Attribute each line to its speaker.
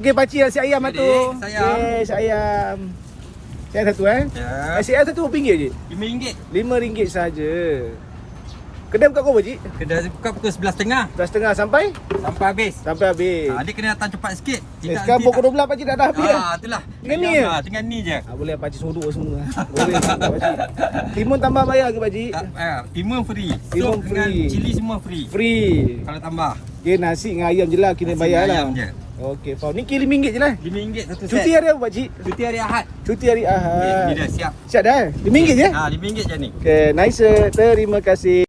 Speaker 1: Okey, pakcik nasi ayam tu.
Speaker 2: Sayang.
Speaker 1: Yes, ayam. Saya satu
Speaker 2: Ya.
Speaker 1: Nasi ayam satu RM5 je.
Speaker 2: RM5.
Speaker 1: RM5 saja. Kedai buka pukul berapa, cik?
Speaker 2: Kedai buka pukul 11.30
Speaker 1: 11.30 sampai
Speaker 2: habis.
Speaker 1: sampai habis.
Speaker 2: Dia kena datang cepat sikit.
Speaker 1: Sekarang pukul 12 pakcik dah habis dah.
Speaker 2: Itulah.
Speaker 1: Dengan ni je?
Speaker 2: Dengan ni je.
Speaker 1: Boleh pakcik suruh semua. Boleh pakcik. Timun tambah bayar ke pakcik?
Speaker 2: Timun free.
Speaker 1: Timun
Speaker 2: Sup dengan
Speaker 1: free.
Speaker 2: cili semua free.
Speaker 1: Free.
Speaker 2: Kalau tambah.
Speaker 1: Okay, nasi dengan ayam je lah kena
Speaker 2: Nasi
Speaker 1: bayar
Speaker 2: dengan
Speaker 1: lah.
Speaker 2: ayam je.
Speaker 1: Okey, faham. Ni kira RM5 je lah.
Speaker 2: RM5 satu set.
Speaker 1: Cuti hari apa pakcik?
Speaker 2: Cuti hari Ahad.
Speaker 1: Cuti hari Ahad.
Speaker 2: Ni dah siap.
Speaker 1: Siap dah? RM5 je?
Speaker 2: RM5 je ni.
Speaker 1: Okay, nice. Terima kasih.